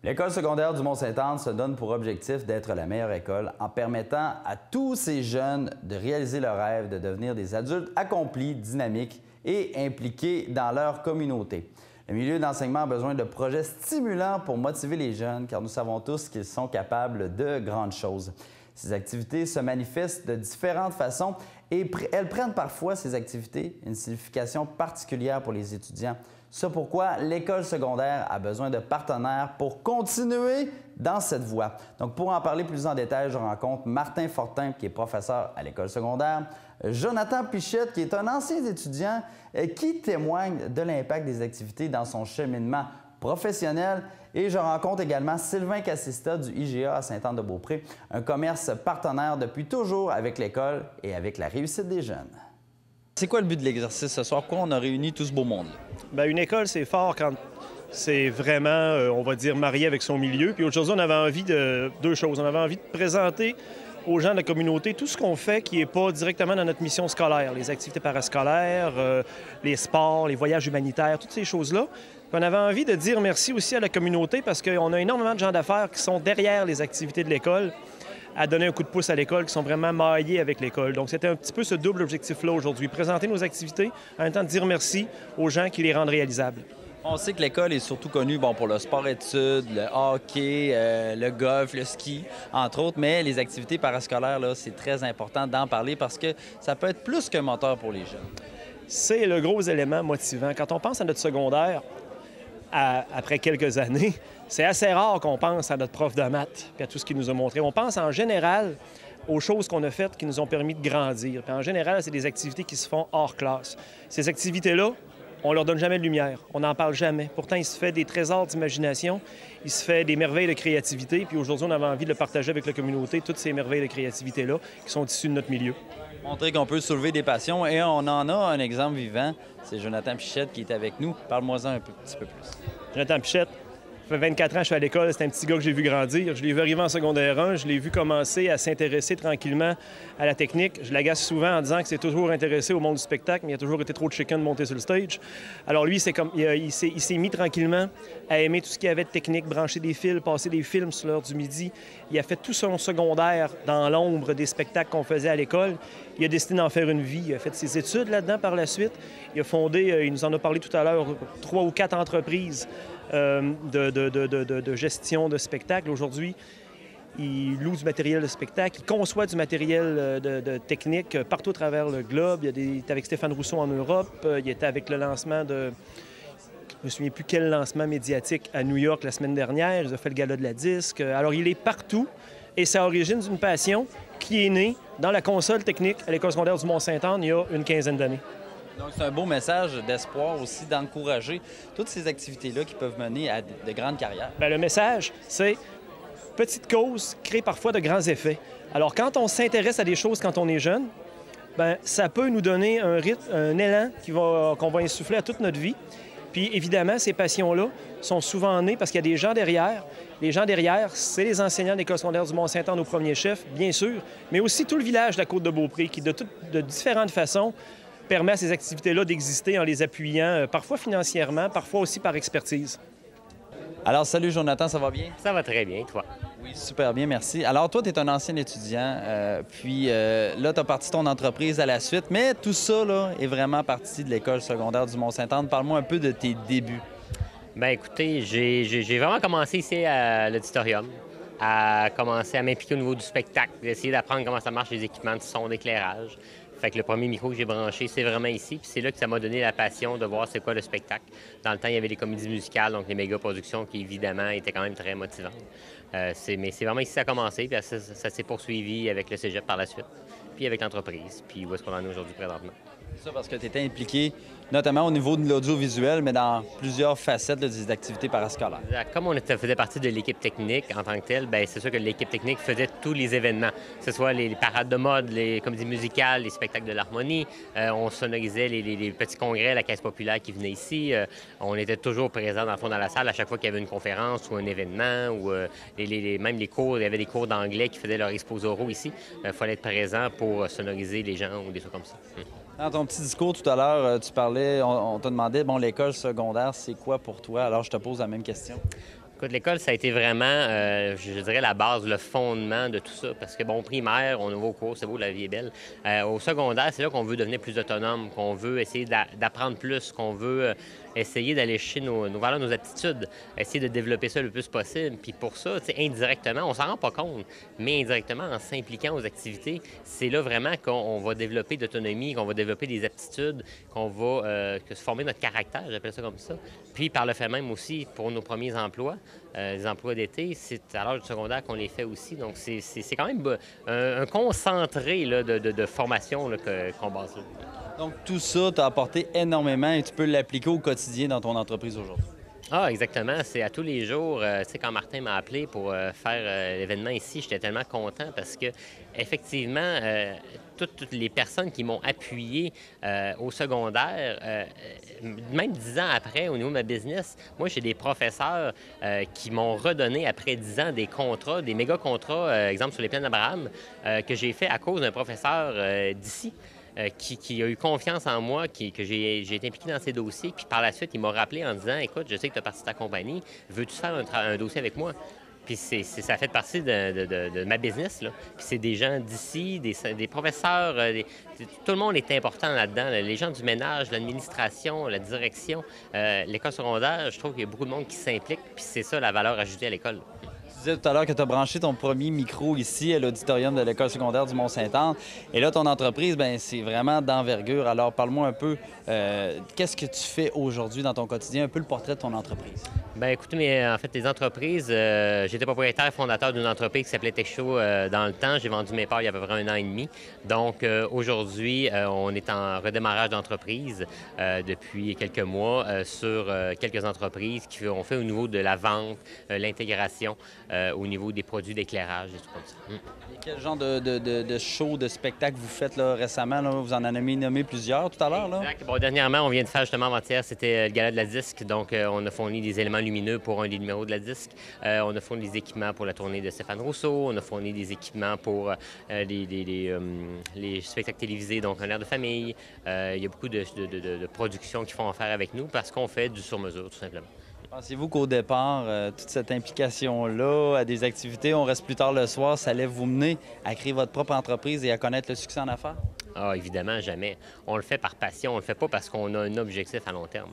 L'École secondaire du Mont-Sainte-Anne se donne pour objectif d'être la meilleure école en permettant à tous ces jeunes de réaliser leur rêve de devenir des adultes accomplis, dynamiques et impliqués dans leur communauté. Le milieu d'enseignement a besoin de projets stimulants pour motiver les jeunes, car nous savons tous qu'ils sont capables de grandes choses. Ces activités se manifestent de différentes façons et elles prennent parfois, ces activités, une signification particulière pour les étudiants. C'est pourquoi l'école secondaire a besoin de partenaires pour continuer dans cette voie. Donc, pour en parler plus en détail, je rencontre Martin Fortin, qui est professeur à l'école secondaire, Jonathan Pichette, qui est un ancien étudiant qui témoigne de l'impact des activités dans son cheminement professionnel. Et je rencontre également Sylvain Cassista du IGA à Sainte-Anne-de-Beaupré, un commerce partenaire depuis toujours avec l'école et avec la réussite des jeunes. C'est quoi le but de l'exercice ce soir? Pourquoi on a réuni tout ce beau monde? Bien, une école, c'est fort quand c'est vraiment, on va dire, marié avec son milieu. Puis aujourd'hui, on avait envie de deux choses. On avait envie de présenter aux gens de la communauté tout ce qu'on fait qui n'est pas directement dans notre mission scolaire. Les activités parascolaires, les sports, les voyages humanitaires, toutes ces choses-là. Puis on avait envie de dire merci aussi à la communauté parce qu'on a énormément de gens d'affaires qui sont derrière les activités de l'école à donner un coup de pouce à l'école, qui sont vraiment maillés avec l'école. Donc, c'était un petit peu ce double objectif-là aujourd'hui, présenter nos activités, en même temps de dire merci aux gens qui les rendent réalisables. On sait que l'école est surtout connue pour le sport-études, le hockey, le golf, le ski, entre autres, mais les activités parascolaires, c'est très important d'en parler parce que ça peut être plus qu'un moteur pour les jeunes. C'est le gros élément motivant. Quand on pense à notre secondaire, après quelques années, c'est assez rare qu'on pense à notre prof de maths et à tout ce qu'il nous a montré. On pense en général aux choses qu'on a faites qui nous ont permis de grandir. Puis en général, c'est des activités qui se font hors classe. Ces activités-là, on leur donne jamais de lumière. On n'en parle jamais. Pourtant, il se fait des trésors d'imagination, il se fait des merveilles de créativité. Puis aujourd'hui, on avait envie de le partager avec la communauté, toutes ces merveilles de créativité-là qui sont issues de notre milieu. Montrer qu'on peut soulever des passions et on en a un exemple vivant. C'est Jonathan Pichette qui est avec nous. Parle-moi-en un petit peu plus. Jonathan Pichette, ça fait 24 ans que je suis à l'école. C'est un petit gars que j'ai vu grandir. Je l'ai vu arriver en secondaire 1. Je l'ai vu commencer à s'intéresser tranquillement à la technique. Je l'agace souvent en disant que c'est toujours intéressé au monde du spectacle, mais il a toujours été trop de chicken de monter sur le stage. Alors lui, il s'est mis tranquillement à aimer tout ce qu'il y avait de technique, brancher des fils, passer des films sur l'heure du midi. Il a fait tout son secondaire dans l'ombre des spectacles qu'on faisait à l'école. Il a décidé d'en faire une vie. Il a fait ses études là-dedans par la suite. Il a fondé, il nous en a parlé tout à l'heure, 3 ou 4 entreprises de gestion de spectacle. Aujourd'hui, il loue du matériel de spectacle, il conçoit du matériel de technique partout à travers le globe. Il était avec Stéphane Rousseau en Europe. Il était avec le lancement de... Je ne me souviens plus quel lancement médiatique à New York la semaine dernière. Il a fait le gala de la disque. Alors, il est partout et c'est à l'origine d'une passion qui est née dans la console technique à l'École secondaire du Mont-Sainte-Anne il y a une quinzaine d'années. Donc, c'est un beau message d'espoir aussi, d'encourager toutes ces activités-là qui peuvent mener à de grandes carrières. Bien, le message, c'est petite cause crée parfois de grands effets. Alors, quand on s'intéresse à des choses quand on est jeune, bien, ça peut nous donner un rythme, un élan qu'on va insuffler à toute notre vie. Puis, évidemment, ces passions-là sont souvent nées parce qu'il y a des gens derrière. Les gens derrière, c'est les enseignants de l'École secondaire du Mont-Sainte-Anne au premier chef, bien sûr, mais aussi tout le village de la Côte-de-Beaupré qui, de différentes façons, permet à ces activités-là d'exister en les appuyant, parfois financièrement, parfois aussi par expertise. Alors, salut Jonathan, ça va bien? Ça va très bien, toi? Oui, super bien, merci. Alors, toi, tu es un ancien étudiant, puis là, tu as parti ton entreprise à la suite, mais tout ça là, est vraiment parti de l'École secondaire du Mont-Sainte-Anne. Parle-moi un peu de tes débuts. Bien, écoutez, j'ai vraiment commencé ici à l'auditorium, à commencer à m'impliquer au niveau du spectacle, d'essayer d'apprendre comment ça marche les équipements de son, d'éclairage. Fait que le premier micro que j'ai branché, c'est vraiment ici. Puis c'est là que ça m'a donné la passion de voir c'est quoi le spectacle. Dans le temps, il y avait les comédies musicales, donc les méga-productions qui, évidemment, étaient quand même très motivantes. Mais c'est vraiment ici que ça a commencé, puis ça s'est poursuivi avec le cégep par la suite, puis avec l'entreprise, puis où est-ce qu'on en est aujourd'hui présentement. C'est ça parce que tu étais impliqué notamment au niveau de l'audiovisuel, mais dans plusieurs facettes des activités parascolaires. Comme on faisait partie de l'équipe technique en tant que telle, bien, c'est sûr que l'équipe technique faisait tous les événements, que ce soit les parades de mode, les comédies musicales, les spectacles de l'harmonie. On sonorisait les petits congrès, la Caisse populaire qui venait ici. On était toujours présents dans le fond dans la salle à chaque fois qu'il y avait une conférence ou un événement ou même les cours. Il y avait des cours d'anglais qui faisaient leur exposé oraux ici. Il fallait être présent pour sonoriser les gens ou des choses comme ça. Dans ton petit discours tout à l'heure, tu parlais, on t'a demandé, bon, l'école secondaire, c'est quoi pour toi? Alors, je te pose la même question. Écoute, l'école, ça a été vraiment, je dirais, la base, le fondement de tout ça. Parce que, bon, primaire, on va au cours, c'est beau, la vie est belle. Au secondaire, c'est là qu'on veut devenir plus autonome, qu'on veut essayer d'apprendre plus, qu'on veut essayer d'aller chercher nos valeurs, nos aptitudes, essayer de développer ça le plus possible. Puis pour ça, indirectement, on s'en rend pas compte, mais indirectement, en s'impliquant aux activités, c'est là vraiment qu'on va développer d'autonomie, qu'on va développer des aptitudes, qu'on va se former notre caractère, j'appelle ça comme ça. Puis par le fait même aussi, pour nos premiers emplois, les emplois d'été, c'est à l'âge du secondaire qu'on les fait aussi. Donc, c'est quand même un concentré là, de formation qu'on base là. Donc, tout ça t'a apporté énormément et tu peux l'appliquer au quotidien dans ton entreprise aujourd'hui. Ah, exactement. C'est à tous les jours. Tu sais, quand Martin m'a appelé pour faire l'événement ici, j'étais tellement content parce que, effectivement, toutes les personnes qui m'ont appuyé au secondaire, même 10 ans après, au niveau de ma business, moi, j'ai des professeurs qui m'ont redonné, après 10 ans, des contrats, des méga contrats, exemple sur les plaines d'Abraham, que j'ai fait à cause d'un professeur d'ici. Qui a eu confiance en moi, que j'ai été impliqué dans ces dossiers. Puis par la suite, il m'a rappelé en disant « Écoute, je sais que tu as parti de ta compagnie, veux-tu faire un dossier avec moi? » Puis ça fait partie de ma business, là. Puis c'est des gens d'ici, des professeurs, tout le monde est important là-dedans. Là. Les gens du ménage, l'administration, la direction, l'école secondaire, je trouve qu'il y a beaucoup de monde qui s'implique. Puis c'est ça la valeur ajoutée à l'école. Tu disais tout à l'heure que tu as branché ton premier micro ici à l'auditorium de l'École secondaire du Mont-Saint-Anne. Et là, ton entreprise, bien, c'est vraiment d'envergure. Alors, parle-moi un peu, qu'est-ce que tu fais aujourd'hui dans ton quotidien, un peu le portrait de ton entreprise? Bien, écoutez, en fait, les entreprises, j'étais propriétaire et fondateur d'une entreprise qui s'appelait TechShow dans le temps. J'ai vendu mes parts il y a à peu près 1 an et demi. Donc, aujourd'hui, on est en redémarrage d'entreprise depuis quelques mois sur quelques entreprises qui ont fait au niveau de la vente, l'intégration, au niveau des produits d'éclairage, des trucs comme ça. Quel genre de show, de spectacle vous faites là, récemment? Là? Vous en avez nommé plusieurs tout à l'heure. Exact. Bon, dernièrement, on vient de faire justement avant-hier, c'était le gala de la disque. Donc, on a fourni des éléments lumineux pour un des numéros de la disque. On a fourni des équipements pour la tournée de Stéphane Rousseau. On a fourni des équipements pour les spectacles télévisés, donc un air de famille. Il y a beaucoup de productions qui font affaire avec nous parce qu'on fait du sur-mesure, tout simplement. Pensez-vous qu'au départ, toute cette implication-là à des activités, on reste plus tard le soir, ça allait vous mener à créer votre propre entreprise et à connaître le succès en affaires? Ah, évidemment, jamais. On le fait par passion, on le fait pas parce qu'on a un objectif à long terme.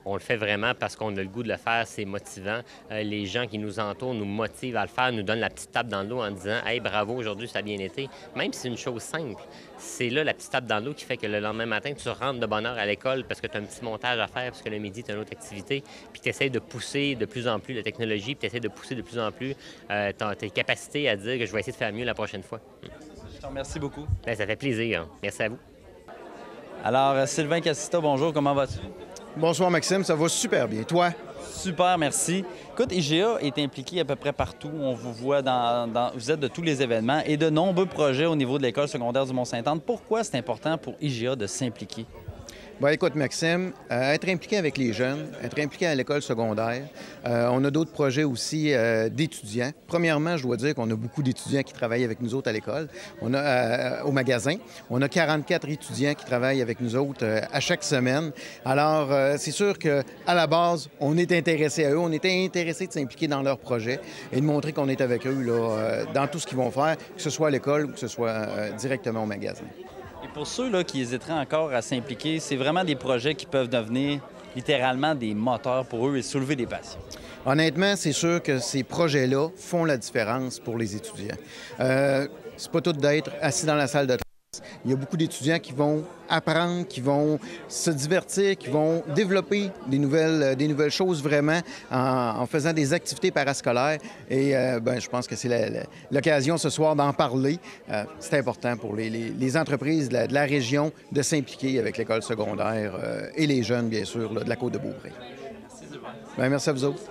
On le fait vraiment parce qu'on a le goût de le faire, c'est motivant. Les gens qui nous entourent nous motivent à le faire, nous donnent la petite tape dans le dos en disant « Hey, bravo, aujourd'hui, ça a bien été ». Même si c'est une chose simple, c'est là la petite tape dans le dos qui fait que le lendemain matin, tu rentres de bonne heure à l'école parce que tu as un petit montage à faire, parce que le midi, tu as une autre activité, puis tu essaies de pousser de plus en plus la technologie, puis tu essaies de pousser de plus en plus tes capacités à dire que je vais essayer de faire mieux la prochaine fois. Je te remercie beaucoup. Bien, ça fait plaisir. Merci à vous. Alors, Sylvain Cassista, bonjour, comment vas-tu? Bonsoir Maxime, ça va super bien. Toi? Super, merci. Écoute, IGA est impliqué à peu près partout. On vous voit vous êtes de tous les événements et de nombreux projets au niveau de l'École secondaire du Mont-Saint-Anne. Pourquoi c'est important pour IGA de s'impliquer? Bien, écoute, Maxime, être impliqué avec les jeunes, être impliqué à l'école secondaire, on a d'autres projets aussi d'étudiants. Premièrement, je dois dire qu'on a beaucoup d'étudiants qui travaillent avec nous autres à l'école. On a au magasin, on a 44 étudiants qui travaillent avec nous autres à chaque semaine. Alors, c'est sûr qu'à la base, on est intéressé à eux, on est intéressé de s'impliquer dans leurs projets et de montrer qu'on est avec eux là, dans tout ce qu'ils vont faire, que ce soit à l'école ou que ce soit directement au magasin. Et pour ceux là, qui hésiteraient encore à s'impliquer, c'est vraiment des projets qui peuvent devenir littéralement des moteurs pour eux et soulever des passions. Honnêtement, c'est sûr que ces projets-là font la différence pour les étudiants. C'est pas tout d'être assis dans la salle de classe. Il y a beaucoup d'étudiants qui vont apprendre, qui vont se divertir, qui vont développer des nouvelles choses vraiment en faisant des activités parascolaires. Et je pense que c'est l'occasion ce soir d'en parler. C'est important pour les entreprises de la région de s'impliquer avec l'école secondaire et les jeunes, bien sûr, là, de la Côte-de-Beaupré. Merci, Sylvain. Bien, merci à vous autres.